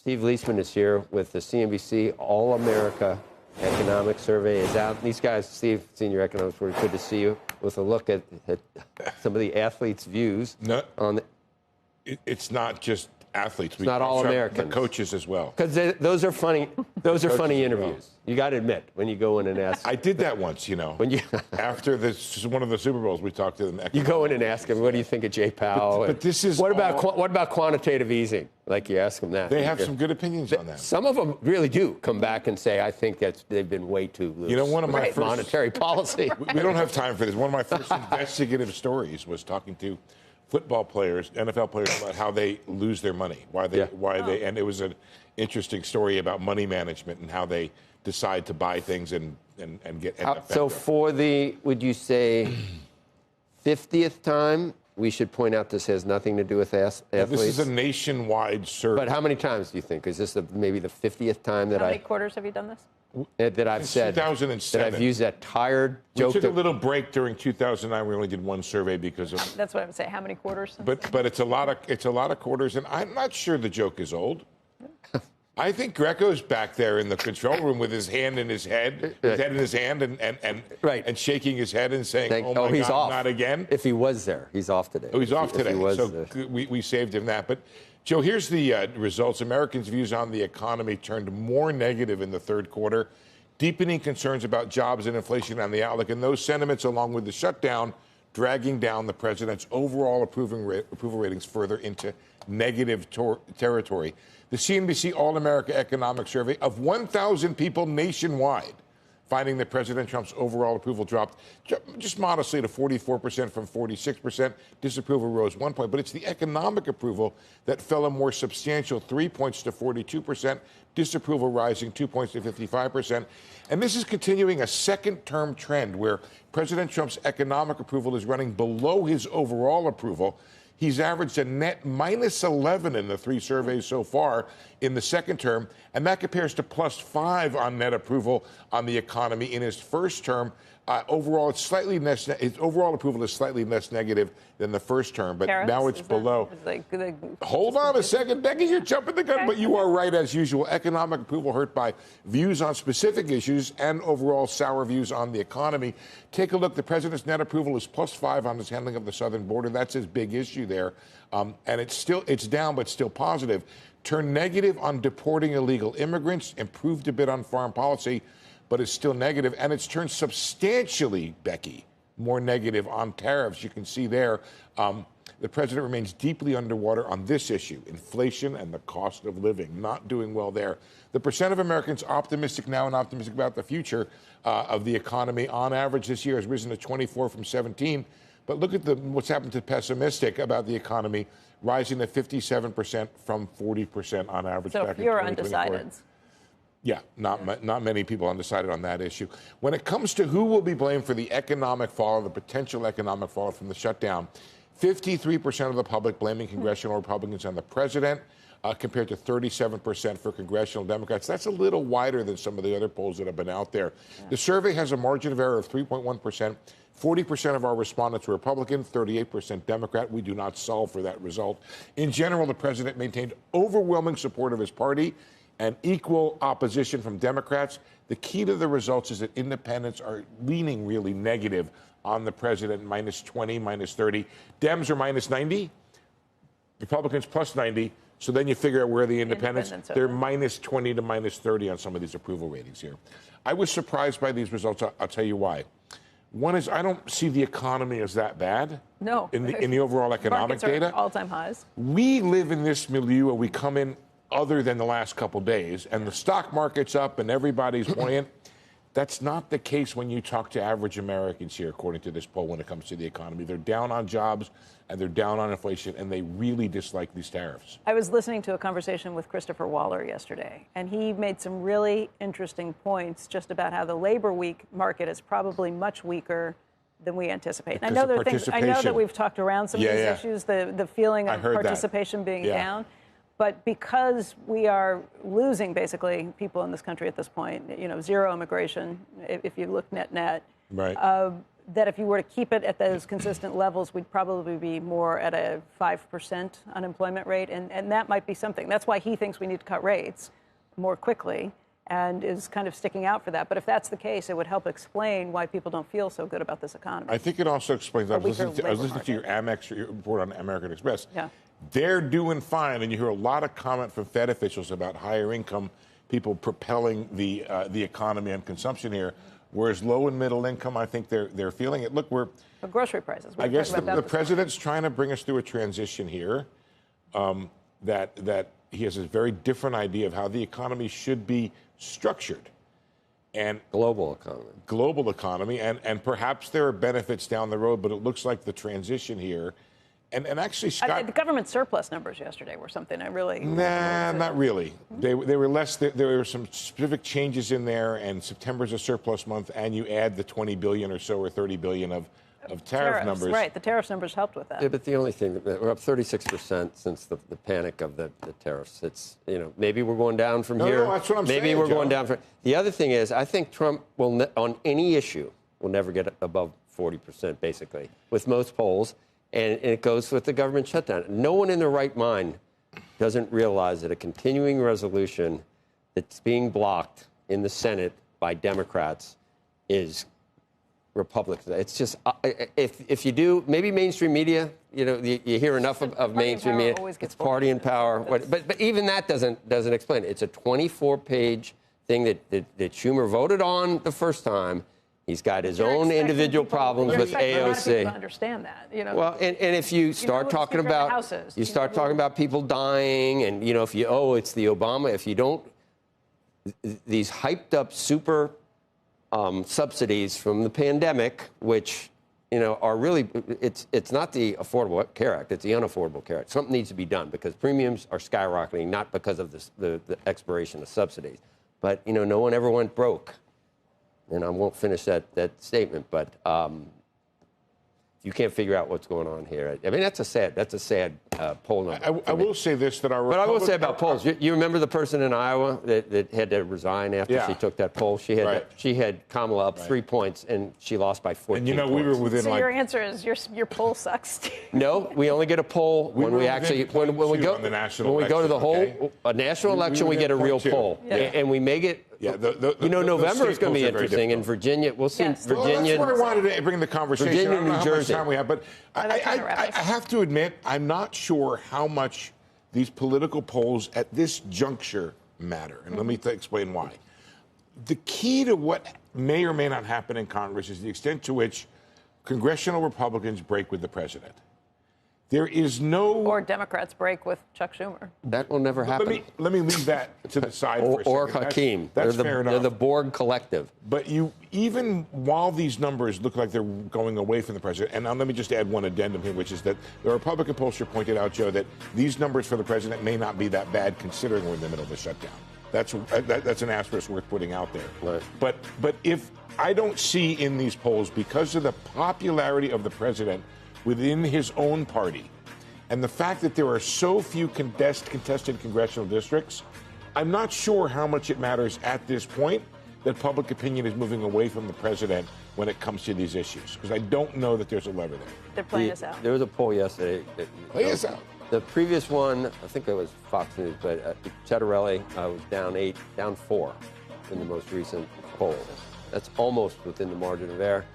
Steve Leisman is here with the CNBC All-America Economic Survey is out. These guys, Steve, senior economist, we're good to see you with a look at some of the athletes' views. On it's not just athletes. It's not all Americans. The coaches as well. Because those are funny. Those are funny interviews. You got to admit when you go in and ask. I did that once, When you after one of the Super Bowls, we talked to them. You go in and ask them, "What do you think of Jay Powell?" But this is what about quantitative easing? Like you ask them that. They have some good opinions on that. Some of them really do come back and say, "I think they've been way too loose." One of my first monetary policy. We don't have time for this. One of my first investigative stories was talking to football players, NFL players, about how they lose their money, and it was an interesting story about money management and how they decide to buy things and get. So for the, would you say, 50th time, we should point out this has nothing to do with athletes? This is a nationwide survey. But how many times do you think? Is this maybe the 50th time that How many quarters have you done this? That I've said 2007. that I've used that tired joke. We took a little break during 2009. We only did one survey because of. That's what I would say. How many quarters? But it's a lot of quarters, and I'm not sure the joke is old. I think Greco's back there in the control room with his hand in his head, in his hand, and shaking his head and saying, "Oh my he's God, off. not again." If he was there, he's off today. Oh, he's off today. So we saved him that. But Joe, here's the results. Americans' views on the economy turned more negative in the third quarter, deepening concerns about jobs and inflation on the outlook. And those sentiments, along with the shutdown, dragging down the president's overall approval ratings further into negative territory. The CNBC All-America Economic Survey of 1,000 people nationwide, finding that President Trump's overall approval dropped just modestly to 44% from 46%. Disapproval rose 1 point, but it's the economic approval that fell a more substantial 3 points to 42%. Disapproval rising 2 points to 55%. And this is continuing a second-term trend where President Trump's economic approval is running below his overall approval. He's averaged a net minus 11 in the three surveys so far in the second term, and that compares to plus 5 on net approval on the economy in his first term. Overall, his overall approval is slightly less negative than the first term, but now it's below. Hold on a second, Becky, you're jumping the gun, okay. But you are right as usual. Economic approval hurt by views on specific issues and overall sour views on the economy. Take a look. The president's net approval is plus 5 on his handling of the southern border. That's his big issue there, and it's down, but still positive. Turned negative on deporting illegal immigrants. Improved a bit on foreign policy, but it's still negative, and it's turned substantially, Becky, more negative on tariffs. You can see there, the president remains deeply underwater on this issue, inflation and the cost of living, not doing well there. The percent of Americans optimistic now and optimistic about the future of the economy on average this year has risen to 24 from 17. But look at what's happened to pessimistic about the economy, rising to 57% from 40% on average. So back fewer in 2024. undecideds. Yeah, not many people undecided on that issue. When it comes to who will be blamed for the economic fallout, the potential economic fallout from the shutdown, 53% of the public blaming congressional Republicans and the president, compared to 37% for congressional Democrats. That's a little wider than some of the other polls that have been out there. Yeah. The survey has a margin of error of 3.1%. 40% of our respondents were Republican, 38% Democrat. We do not solve for that result. In general, the president maintained overwhelming support of his party and equal opposition from Democrats. The key to the results is that independents are leaning really negative on the president, minus 20, minus 30. Dems are minus 90, Republicans plus 90. So then you figure out where the independents they're minus 20 to minus 30 on some of these approval ratings here. I was surprised by these results. I'll tell you why. One is I don't see the economy as that bad. No. In the overall economic data. All-time highs. We live in this milieu where we come in other than the last couple of days, and the stock market's up and everybody's buoyant. That's not the case when you talk to average Americans here, according to this poll, when it comes to the economy. They're down on jobs and they're down on inflation, and they really dislike these tariffs. I was listening to a conversation with Christopher Waller yesterday, and he made some really interesting points just about how the labor market is probably much weaker than we anticipate. And I know there are things. I know that we've talked around some of these issues, the feeling of participation being down. But because we are losing basically people in this country at this point, zero immigration, if you look net, right. that if you were to keep it at those consistent levels, we'd probably be more at a 5% unemployment rate. And that might be something. That's why he thinks we need to cut rates more quickly and is kind of sticking out for that. But if that's the case, it would help explain why people don't feel so good about this economy. I think it also explains, I was listening to your Amex your report on American Express. Yeah. They're doing fine, and you hear a lot of comment from Fed officials about higher income people propelling the economy and consumption here. Whereas low and middle income, I think they're feeling it. Look, but grocery prices. I guess the president's trying to bring us through a transition here. That he has a very different idea of how the economy should be structured, and global economy, and perhaps there are benefits down the road. But it looks like the transition here, and actually, Scott, the government surplus numbers yesterday were something I really not really. They were less. There were some specific changes in there, and September's a surplus month, and you add the 20 billion or so or 30 billion of tariff numbers. Right, the tariffs numbers helped with that. Yeah, but the only thing, we're up 36% since the panic of the tariffs. It's, maybe we're going down from here. No, that's what I'm saying, Maybe we're Joe. going down from. The other thing is, I think Trump will, on any issue, will never get above 40%, basically, with most polls. And it goes with the government shutdown. No one in their right mind doesn't realize that a continuing resolution that's being blocked in the Senate by Democrats is Republicans. It's just, if you do, maybe mainstream media, you hear enough of mainstream media. It's party in power. But even that doesn't explain it. It's a 24-page thing that Schumer voted on the first time. He's got his own individual problems with AOC. A lot of people understand that, Well, and if you start talking about talking about people dying, and if it's the Obama. If you don't, these hyped up super subsidies from the pandemic, which are really it's not the Affordable Care Act, it's the Unaffordable Care Act. Something needs to be done because premiums are skyrocketing, not because of the expiration of subsidies. But no one ever went broke. And I won't finish that statement, but you can't figure out what's going on here. I mean, that's a sad poll number. I will say this, that But I will say about polls. You remember the person in Iowa that had to resign after she took that poll? She had Kamala up 3 points, and she lost by 14 And we were within your answer is your poll sucks. No, we only get a poll when we actually when we go to the whole national election. We get a real poll, and we make it. Yeah, November is going to be interesting in Virginia. We'll see Virginia. Well, that's what I wanted to bring the conversation. Virginia, New Jersey. Time we have, but I have to admit, I'm not sure how much these political polls at this juncture matter, and let me explain why. The key to what may or may not happen in Congress is the extent to which congressional Republicans break with the president. There is no... Or Democrats break with Chuck Schumer. That will never happen. Let me leave that to the side for a second. Or Hakeem. That's fair enough. They're the Borg collective. But even while these numbers look like they're going away from the president, and let me just add one addendum here, which is that the Republican pollster pointed out, Joe, that these numbers for the president may not be that bad considering we're in the middle of a shutdown. That's an asterisk worth putting out there. Right. But if I don't see in these polls, because of the popularity of the president within his own party, and the fact that there are so few contested congressional districts, I'm not sure how much it matters at this point that public opinion is moving away from the president when it comes to these issues, because I don't know that there's a lever there. They're playing us out. There was a poll yesterday. Play us out. The previous one, I think it was Fox News, but Cettarelli was down 4 in the most recent poll. That's almost within the margin of error.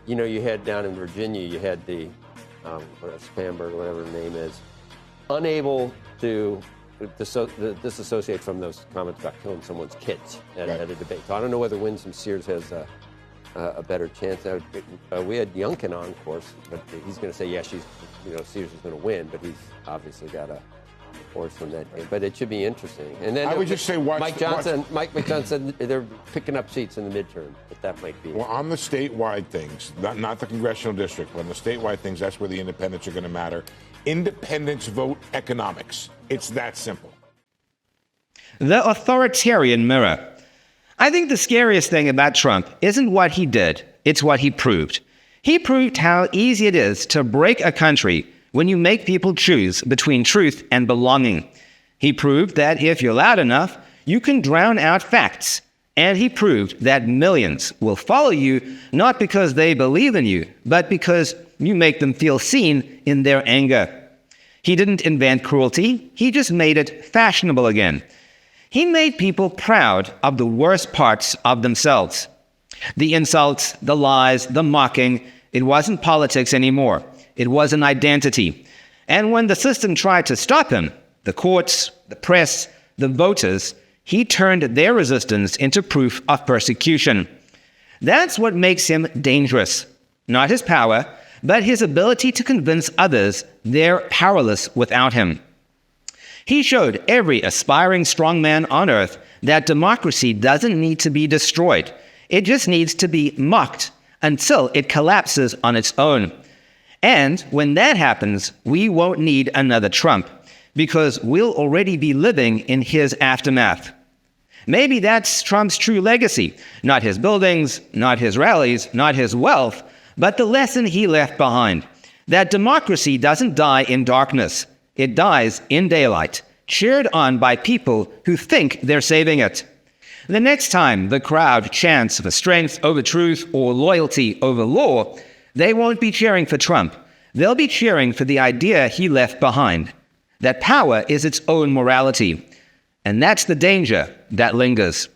You had down in Virginia, you had the Spamberg, whatever her name is, unable to disassociate from those comments about killing someone's kids at a debate. So I don't know whether Winsome Sears has a better chance. We had Youngkin on, of course, but he's going to say, Sears is going to win, but he's obviously got a horse from that game. But it should be interesting. And then I would just say, Mike Johnson, they're picking up seats in the midterm, but that might be. Well, on the statewide things, not the congressional district, but on the statewide things, that's where the independents are going to matter. Independents vote economics. It's that simple. The authoritarian mirror. I think the scariest thing about Trump isn't what he did, it's what he proved. He proved how easy it is to break a country when you make people choose between truth and belonging. He proved that if you're loud enough, you can drown out facts. And he proved that millions will follow you not because they believe in you, but because you make them feel seen in their anger. He didn't invent cruelty, he just made it fashionable again. He made people proud of the worst parts of themselves. The insults, the lies, the mocking, it wasn't politics anymore. It was an identity. And when the system tried to stop him, the courts, the press, the voters, he turned their resistance into proof of persecution. That's what makes him dangerous. Not his power, but his ability to convince others they're powerless without him. He showed every aspiring strongman on earth that democracy doesn't need to be destroyed. It just needs to be mocked until it collapses on its own. And when that happens, we won't need another Trump, because we'll already be living in his aftermath. Maybe that's Trump's true legacy. Not his buildings, not his rallies, not his wealth, but the lesson he left behind. That democracy doesn't die in darkness. It dies in daylight, cheered on by people who think they're saving it. The next time the crowd chants for strength over truth or loyalty over law, they won't be cheering for Trump. They'll be cheering for the idea he left behind, that power is its own morality. And that's the danger that lingers.